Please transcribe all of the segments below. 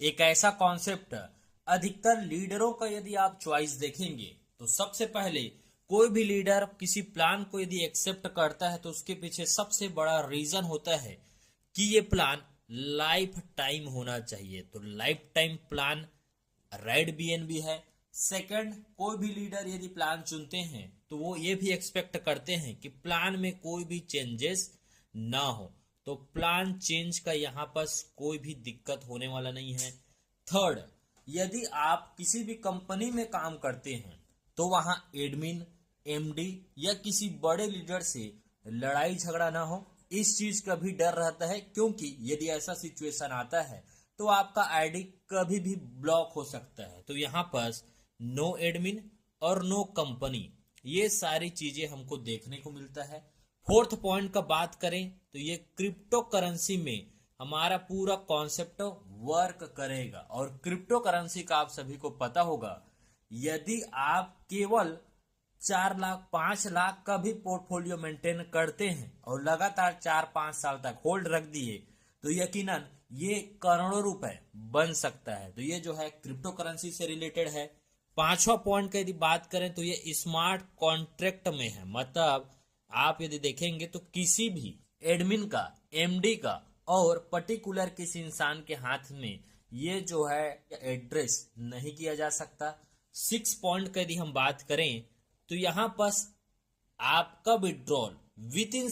एक ऐसा कॉन्सेप्ट अधिकतर लीडरों का यदि आप चॉइस देखेंगे तो सबसे पहले कोई भी लीडर किसी प्लान को यदि एक्सेप्ट करता है तो उसके पीछे सबसे बड़ा रीजन होता है कि ये प्लान लाइफ टाइम होना चाहिए। तो life time plan right BNB है। सेकंड, कोई भी लीडर यदि प्लान चुनते हैं तो वो ये भी एक्सपेक्ट करते हैं कि प्लान में कोई भी चेंजेस ना हो, तो प्लान चेंज का यहाँ पर कोई भी दिक्कत होने वाला नहीं है। थर्ड, यदि आप किसी भी कंपनी में काम करते हैं तो वहां एडमिन, एमडी या किसी बड़े लीडर से लड़ाई झगड़ा ना हो, इस चीज का भी डर रहता है, क्योंकि यदि ऐसा सिचुएशन आता है तो आपका आईडी कभी भी ब्लॉक हो सकता है। तो यहाँ पर नो एडमिन और नो कंपनी, ये सारी चीजें हमको देखने को मिलता है। फोर्थ पॉइंट का बात करें तो ये क्रिप्टो करेंसी में हमारा पूरा कॉन्सेप्ट वर्क करेगा। और क्रिप्टो करेंसी का आप सभी को पता होगा, यदि आप केवल 4 लाख 5 लाख का भी पोर्टफोलियो मेंटेन करते हैं और लगातार 4-5 साल तक होल्ड रख दिए तो यकीनन ये करोड़ों रुपए बन सकता है। तो ये जो है क्रिप्टो करेंसी से रिलेटेड है। पांचवा पॉइंट का यदि बात करें तो ये स्मार्ट कॉन्ट्रैक्ट में है। मतलब आप यदि देखेंगे तो किसी भी एडमिन का, एमडी का और पर्टिकुलर किसी इंसान के हाथ में ये जो है एड्रेस नहीं किया जा सकता। 6 पॉइंट का यदि हम बात करें तो यहां पर आपका विड्रॉल विद इन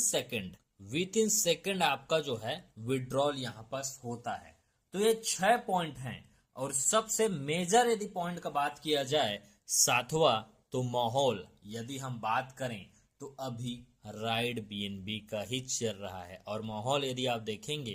सेकेंड आपका जो है विड्रॉल यहां पर होता है। तो ये 6 पॉइंट हैं। और सबसे मेजर यदि पॉइंट का बात किया जाए, सातवां, तो माहौल यदि हम बात करें तो अभी राइड बीएनबी का ही चल रहा है। और माहौल यदि आप देखेंगे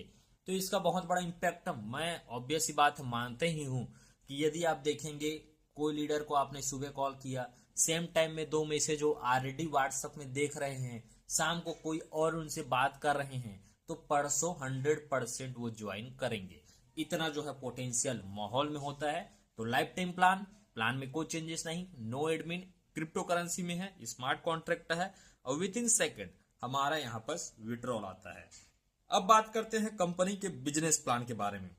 तो इसका बहुत बड़ा इम्पैक्ट मैं ऑब्वियस ही बात मानते ही हूं कि यदि आप देखेंगे कोई लीडर को आपने सुबह कॉल किया, सेम टाइम में 2 मैसेज जो ऑलरेडी व्हाट्सएप में देख रहे हैं, शाम को कोई और उनसे बात कर रहे हैं, तो परसों 100% वो ज्वाइन करेंगे। इतना जो है पोटेंशियल माहौल में होता है। तो लाइफ टाइम प्लान में कोई चेंजेस नहीं, नो एडमिन, क्रिप्टो करेंसी में है, स्मार्ट कॉन्ट्रैक्ट है और विद इन सेकेंड हमारा यहाँ पर विड्रॉल आता है। अब बात करते हैं कंपनी के बिजनेस प्लान के बारे में।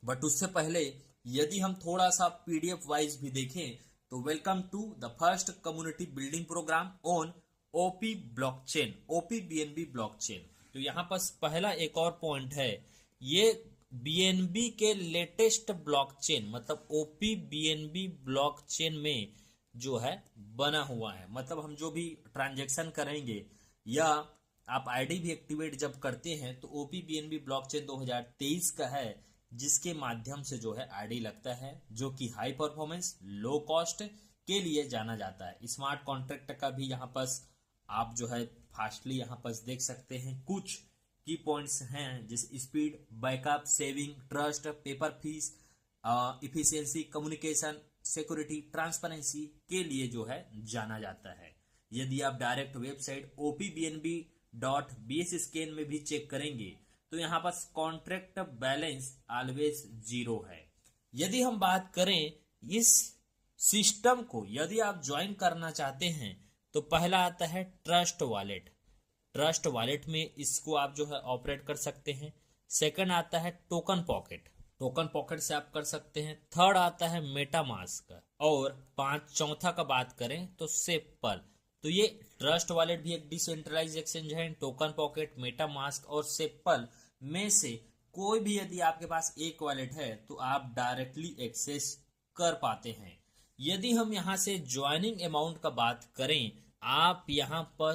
बट उससे पहले यदि हम थोड़ा सा पीडीएफ वाइज भी देखें तो welcome to the first community building programme on OP blockchain, OP BNB blockchain. तो यहाँ पर पहला एक और पॉइंट है, ये बीएनबी के लेटेस्ट ब्लॉकचेन मतलब ओपी बीएनबी ब्लॉकचेन में जो है बना हुआ है। मतलब हम जो भी ट्रांजैक्शन करेंगे या आप आईडी भी एक्टिवेट जब करते हैं तो ओपी बीएनबी ब्लॉकचेन 2023 का है, जिसके माध्यम से जो है आईडी लगता है, जो कि हाई परफॉर्मेंस लो कॉस्ट के लिए जाना जाता है। स्मार्ट कॉन्ट्रैक्ट का भी यहाँ पर आप जो है फास्टली यहाँ पर देख सकते हैं। कुछ की पॉइंट्स हैं जैसे speed, backup, saving, trust, paper fees, efficiency, communication, security, transparency के लिए जो है जाना जाता है। यदि आप डायरेक्ट वेबसाइट opbnb.bscan में भी चेक करेंगे तो यहाँ पर कॉन्ट्रैक्ट बैलेंस ऑलवेज 0 है। यदि हम बात करें इस सिस्टम को यदि आप ज्वाइन करना चाहते हैं तो पहला आता है ट्रस्ट वॉलेट। ट्रस्ट वॉलेट में इसको आप जो है ऑपरेट कर सकते हैं। सेकंड आता है टोकन पॉकेट, टोकन पॉकेट से आप कर सकते हैं। थर्ड आता है मेटामास्क और चौथा का बात करें तो सेपल। तो ये ट्रस्ट वॉलेट भी एक डिसेंट्रलाइज एक्सचेंज है। टोकन पॉकेट, मेटामास्क और सेपल में से कोई भी यदि आपके पास एक वॉलेट है तो आप डायरेक्टली एक्सेस कर पाते हैं। यदि हम यहां से ज्वाइनिंग अमाउंट का बात करें, आप यहां पर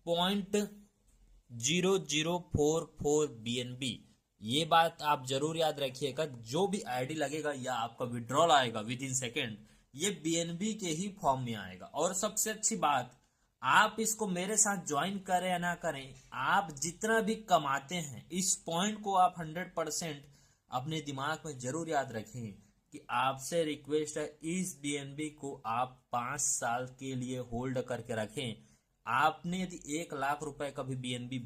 0.0044 बीएनबी, ये बात आप जरूर याद रखिएगा। जो भी आईडी लगेगा या आपका विड्रॉल आएगा विद इन सेकेंड, ये बीएनबी के ही फॉर्म में आएगा। और सबसे अच्छी बात, आप इसको मेरे साथ ज्वाइन करें या ना करें, आप जितना भी कमाते हैं, इस पॉइंट को आप 100% अपने दिमाग में जरूर याद रखें कि आपसे रिक्वेस्ट है इस बीएनबी को आप 5 साल के लिए होल्ड करके रखें। आपने यदि 1 लाख रुपए का भी बीएनबी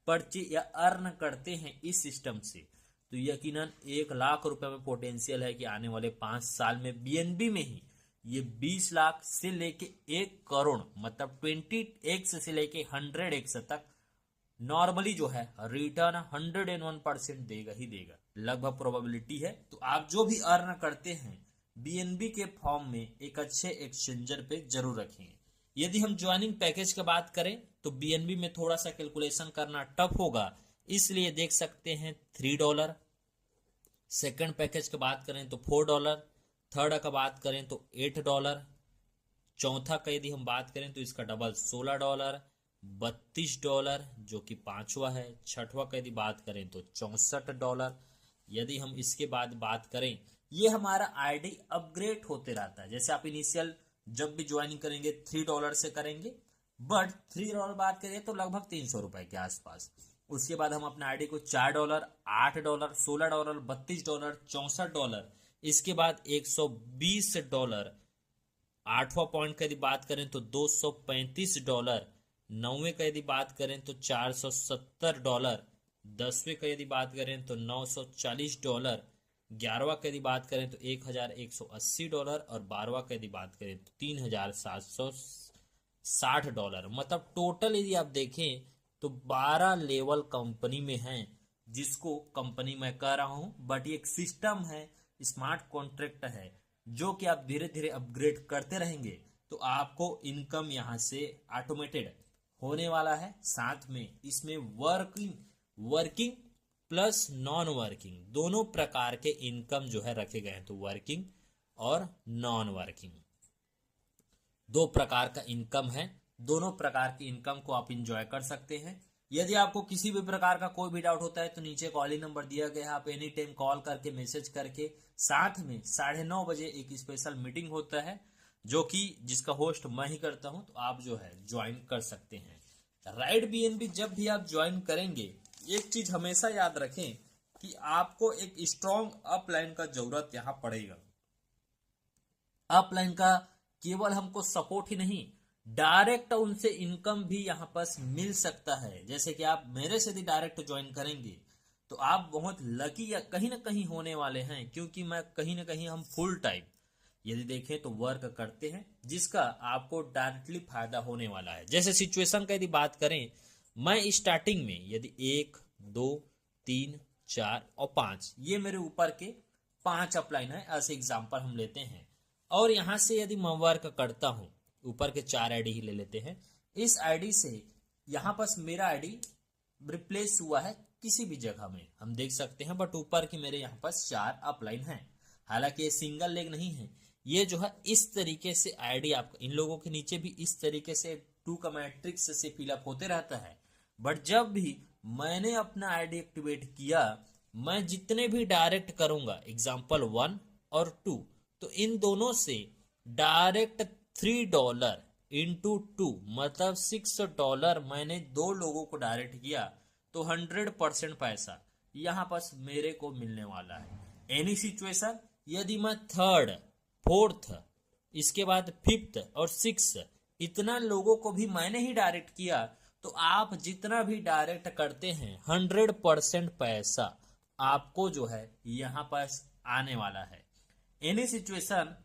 परचेज या अर्न करते हैं इस सिस्टम से तो यकीनन 1 लाख रुपए में पोटेंशियल है कि आने वाले 5 साल में बीएनबी में ही ये 20 लाख से लेके 1 करोड़ मतलब 20x से लेके 100x तक नॉर्मली जो है रिटर्न 101% देगा ही देगा। लगभग प्रोबेबिलिटी है। तो आप जो भी अर्न करते हैं बीएनबी के फॉर्म में एक अच्छे एक्सचेंजर पे जरूर रखें। यदि हम ज्वाइनिंग पैकेज की बात करें तो बीएनबी में थोड़ा सा कैलकुलेशन करना टफ होगा, इसलिए देख सकते हैं $3। सेकंड पैकेज की बात करें तो $4, थर्ड का बात करें तो $8, चौथा का यदि हम बात करें तो इसका डबल $16, $32 जो कि पांचवा है, छठवा का यदि बात करें तो $64। यदि हम इसके बाद बात करें, ये हमारा आईडी अपग्रेड होते रहता है। जैसे आप इनिशियल जब भी ज्वाइनिंग करेंगे $3 से करेंगे, बट $3 बात करें तो लगभग 300 रुपए के आसपास। उसके बाद हम अपने आईडी को $4, $8, $16, $32, $64, इसके बाद $120। आठवां पॉइंट का यदि बात करें तो $235, नौवें का यदि बात करें तो $470, 10वें का यदि बात करें तो $940, 11वां का यदि बात करें तो $1180 और 12वां का यदि बात करें तो $3760। मतलब टोटल यदि आप देखें तो 12 लेवल कंपनी में हैं, जिसको कंपनी मैं कह रहा हूं, बट ये एक सिस्टम है, स्मार्ट कॉन्ट्रैक्ट है, जो कि आप धीरे धीरे अपग्रेड करते रहेंगे तो आपको इनकम यहां से ऑटोमेटेड होने वाला है। साथ में इसमें वर्किंग प्लस नॉन वर्किंग दोनों प्रकार के इनकम जो है रखे गए हैं। तो वर्किंग और नॉन वर्किंग दो प्रकार का इनकम है, दोनों प्रकार की इनकम को आप इंजॉय कर सकते हैं। यदि आपको किसी भी प्रकार का कोई भी डाउट होता है तो नीचे कॉलिंग नंबर दिया गया है, आप एनी टाइम कॉल करके मैसेज करके, साथ में 9:30 बजे एक स्पेशल मीटिंग होता है जो कि जिसका होस्ट मैं ही करता हूं, तो आप जो है ज्वाइन कर सकते हैं। राइट बीएनबी जब भी आप ज्वाइन करेंगे एक चीज हमेशा याद रखें कि आपको एक स्ट्रॉन्ग अपलाइन का जरूरत यहां पड़ेगा। अपलाइन का केवल हमको सपोर्ट ही नहीं, डायरेक्ट उनसे इनकम भी यहां पास मिल सकता है। जैसे कि आप मेरे से भी डायरेक्ट ज्वाइन करेंगे तो आप बहुत लकी या कहीं ना कहीं होने वाले हैं, क्योंकि मैं कहीं ना कहीं हम फुल टाइम यदि देखें तो वर्क करते हैं, जिसका आपको डायरेक्टली फायदा होने वाला है। जैसे सिचुएशन का यदि बात करें, मैं स्टार्टिंग में यदि 1, 2, 3, 4 और 5 ये मेरे ऊपर के 5 अपलाइन है, ऐसे एग्जाम्पल हम लेते हैं। और यहां से यदि मैं वर्क करता हूं, ऊपर के 4 आईडी ही ले लेते हैं, इस आईडी से यहां पास मेरा आईडी रिप्लेस हुआ है किसी भी जगह में हम देख सकते हैं, बट ऊपर की मेरे यहाँ पास 4 अपलाइन हैं। हालांकि ये सिंगल लेग नहीं है, ये जो है इस तरीके से आईडी आपका इन लोगों के नीचे भी इस तरीके से 2 का मैट्रिक्स से फिलअप होते रहता है। बट जब भी मैंने अपना आईडी एक्टिवेट किया, मैं जितने भी डायरेक्ट करूंगा एग्जाम्पल 1 और 2, तो इन दोनों से डायरेक्ट $3 इंटू 2 मतलब $6 मैंने 2 लोगों को डायरेक्ट किया तो 100% पैसा यहां पास मेरे को मिलने वाला है। एनी सिचुएशन यदि मैं 3rd, 4th, इसके बाद 5th और 6th इतना लोगों को भी मैंने ही डायरेक्ट किया, तो आप जितना भी डायरेक्ट करते हैं 100% पैसा आपको जो है यहां पास आने वाला है। एनी सिचुएशन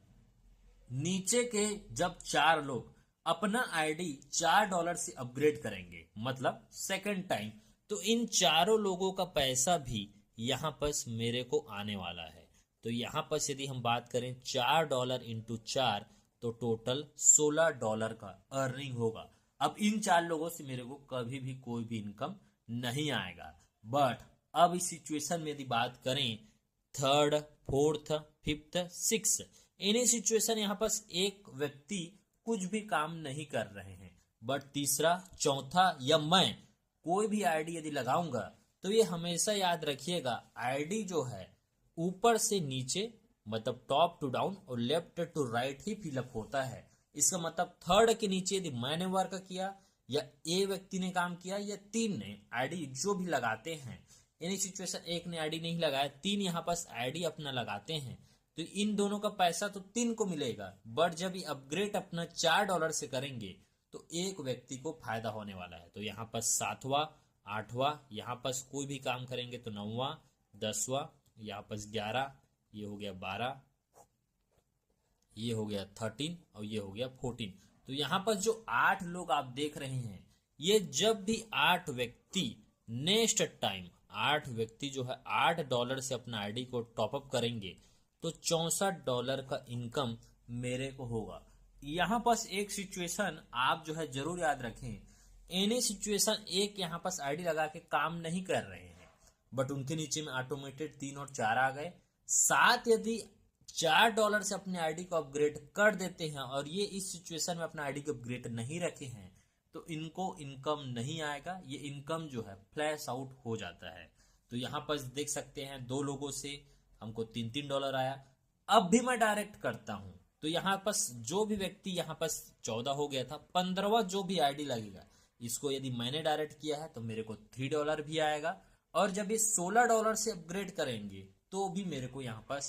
नीचे के जब 4 लोग अपना आईडी $4 से अपग्रेड करेंगे, मतलब सेकंड टाइम, तो इन चारों लोगों का पैसा भी यहां पास मेरे को आने वाला है। तो यहां पास यदि हम बात करें $4 इंटू 4 तो टोटल $16 का अर्निंग होगा। अब इन 4 लोगों से मेरे को कभी भी कोई भी इनकम नहीं आएगा। बट अब इस सिचुएशन में यदि बात करें 3rd, 4th, 5th, 6th, इन्हीं सिचुएशन यहाँ पास एक व्यक्ति कुछ भी काम नहीं कर रहे हैं, बट तीसरा, चौथा या मैं कोई भी आईडी यदि लगाऊंगा तो ये हमेशा याद रखिएगा, आईडी जो है ऊपर से नीचे मतलब टॉप टू डाउन और लेफ्ट टू राइट ही फिलअप होता है। इसका मतलब 3rd के नीचे यदि मैंने वर्क किया या ए व्यक्ति ने काम किया या 3 ने आईडी जो भी लगाते हैं, यानी सिचुएशन 1 ने आईडी नहीं लगाया, 3 यहाँ पास आईडी अपना लगाते हैं, तो इन दोनों का पैसा तो 3 को मिलेगा। बट जब ये अपग्रेड अपना $4 से करेंगे तो एक व्यक्ति को फायदा होने वाला है। तो यहाँ पर 7वां, 8वां, यहाँ पर कोई भी काम करेंगे तो 9वां, 10वां, यहाँ पर 11, ये हो गया 12, ये हो गया 13 और ये हो गया 14। तो यहाँ पर जो 8 लोग आप देख रहे हैं, ये जब भी 8 व्यक्ति नेक्स्ट टाइम 8 व्यक्ति जो है $8 से अपना आईडी को टॉपअप करेंगे तो $64 का इनकम मेरे को होगा। यहाँ पास एक सिचुएशन आप जो है जरूर याद रखें, एनी सिचुएशन एक यहाँ पास आईडी लगा के काम नहीं कर रहे हैं, बट उनके नीचे में ऑटोमेटेड 3 और 4 आ गए। साथ यदि $4 से अपने आईडी को अपग्रेड कर देते हैं और ये इस सिचुएशन में अपना आईडी को अपग्रेड नहीं रखे हैं तो इनको इनकम नहीं आएगा, ये इनकम जो है फ्लैश आउट हो जाता है। तो यहाँ पर देख सकते हैं 2 लोगों से हमको $3 आया। अब भी मैं डायरेक्ट करता हूं तो यहाँ पर जो भी व्यक्ति यहाँ पर 14 हो गया था, 15वां जो भी आईडी लगेगा इसको यदि मैंने डायरेक्ट किया है तो मेरे को $3 भी आएगा, और जब ये $16 से अपग्रेड करेंगे तो भी मेरे को यहाँ पर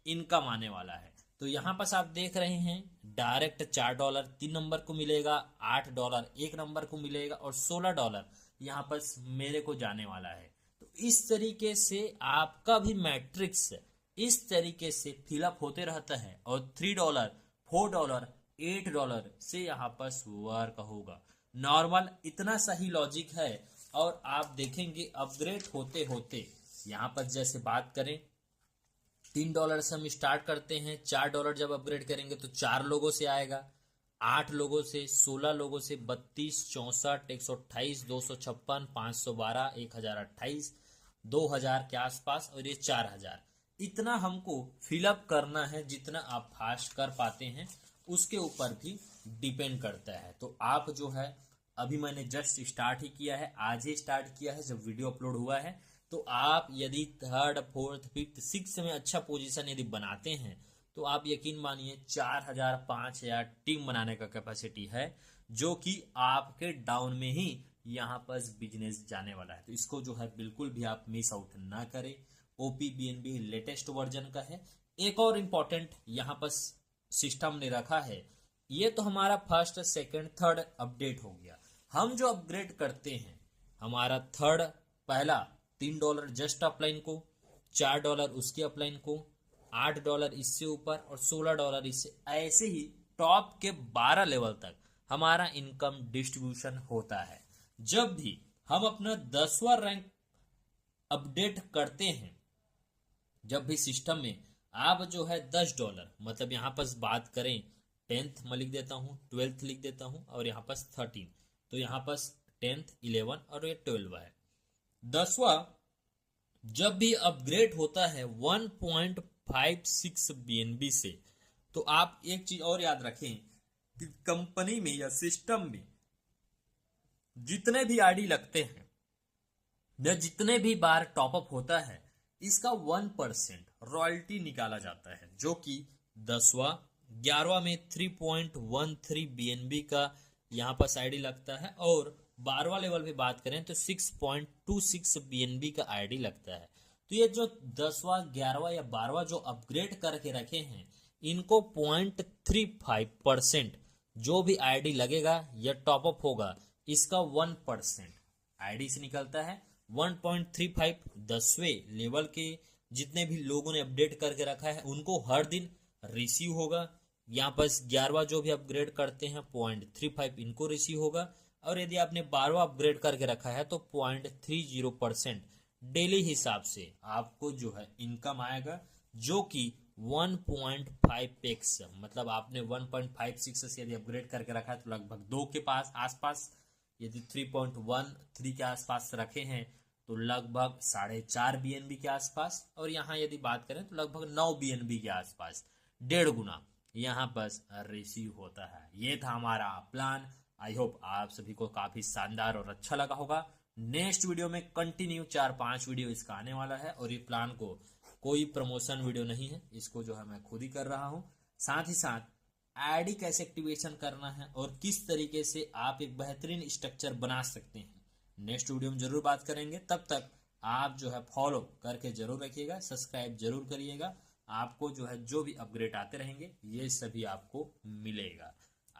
इनकम आने वाला है। तो यहाँ पर आप देख रहे हैं डायरेक्ट $4 3 नंबर को मिलेगा, $8 1 नंबर को मिलेगा और $16 यहाँ पर मेरे को जाने वाला है। तो इस तरीके से आपका भी मैट्रिक्स इस तरीके से फिलअप होते रहता है और $3 $4 $8 से यहाँ पर वर्क होगा। नॉर्मल इतना सही लॉजिक है। और आप देखेंगे अपग्रेड होते होते यहाँ पर जैसे बात करें $3 से हम स्टार्ट करते हैं, $4 जब अपग्रेड करेंगे तो 4 लोगों से आएगा, 8 लोगों से, 16 लोगों से, 32 64 128 256 512 1028 2000 के आसपास और ये 4000। इतना हमको फिलअप करना है, जितना आप फास्ट कर पाते हैं उसके ऊपर भी डिपेंड करता है। तो आप जो है अभी मैंने जस्ट स्टार्ट ही किया है, आज ही स्टार्ट किया है जब वीडियो अपलोड हुआ है। तो आप यदि 3rd 4th 5th 6th में अच्छा पोजीशन यदि बनाते हैं तो आप यकीन मानिए 4000 5000 टीम बनाने का कैपेसिटी है, जो कि आपके डाउन में ही यहाँ पर बिजनेस जाने वाला है। तो इसको जो है बिल्कुल भी आप मिस आउट ना करें। OPBNB लेटेस्ट वर्जन का है। एक और इम्पोर्टेंट यहाँ पर सिस्टम ने रखा है, ये तो हमारा 1st 2nd 3rd अपडेट हो गया। हम जो अपग्रेड करते हैं हमारा 3rd पहला $3 जस्ट अपलाइन को, $4 उसके अपलाइन को, $8 इससे ऊपर और $16 इससे, ऐसे ही टॉप के 12 लेवल तक हमारा इनकम डिस्ट्रीब्यूशन होता है। जब भी हम अपना 10वां रैंक अपडेट करते हैं, जब भी सिस्टम में आप जो है $10 मतलब यहाँ पर बात करें 10th मैं लिख देता हूँ, 12th लिख देता हूँ और यहाँ पर 13, तो यहाँ पर 10th 11 और ये 12 है। 10वां जब भी अपग्रेड होता है 1.56 BNB से, तो आप एक चीज और याद रखें कि कंपनी में या सिस्टम में जितने भी आईडी लगते हैं या जितने भी बार टॉपअप होता है, इसका 1% रॉयल्टी निकाला जाता है, जो कि 10वां 11वां में 3.13 BNB का यहाँ पर आईडी लगता है और 12वां लेवल पे बात करें तो 6.26 BNB का आईडी लगता है। तो ये जो 10वां 11वां या 12वां जो अपग्रेड करके रखे हैं, इनको 0.35% जो भी आईडी लगेगा या टॉपअप होगा, इसका 1% आईडी से निकलता है। 1.35 10वें लेवल के जितने भी लोगों ने अपडेट करके रखा है उनको हर दिन रिसीव होगा। यहाँ पर 11वां जो भी अपग्रेड करते हैं 0.35 इनको रिसीव होगा, और यदि आपने 12वां अपग्रेड करके रखा है तो 0.30% डेली हिसाब से आपको जो है इनकम आएगा, जो कि 1.5x मतलब आपने 1.56 से यदि अपग्रेड करके रखा है तो लगभग 2 के पास आसपास, यदि 3.13 के आसपास रखे हैं तो लगभग 4.5 BNB के आसपास, और यहाँ यदि बात करें तो लगभग 9 BNB के आसपास, 1.5 गुना यहाँ पर रिसीव होता है। ये था हमारा प्लान। आई होप आप सभी को काफी शानदार और अच्छा लगा होगा। नेक्स्ट वीडियो में कंटिन्यू 4-5 वीडियो इसका आने वाला है, और ये प्लान को कोई प्रमोशन वीडियो नहीं है, इसको जो है मैं खुद ही कर रहा हूँ। साथ ही साथ आईडी कैसे एक्टिवेशन करना है और किस तरीके से आप एक बेहतरीन स्ट्रक्चर बना सकते हैं, नेक्स्ट वीडियो में जरूर बात करेंगे। तब तक आप जो है फॉलो करके जरूर रखिएगा, सब्सक्राइब जरूर करिएगा। आपको जो है जो भी अपग्रेड आते रहेंगे ये सभी आपको मिलेगा।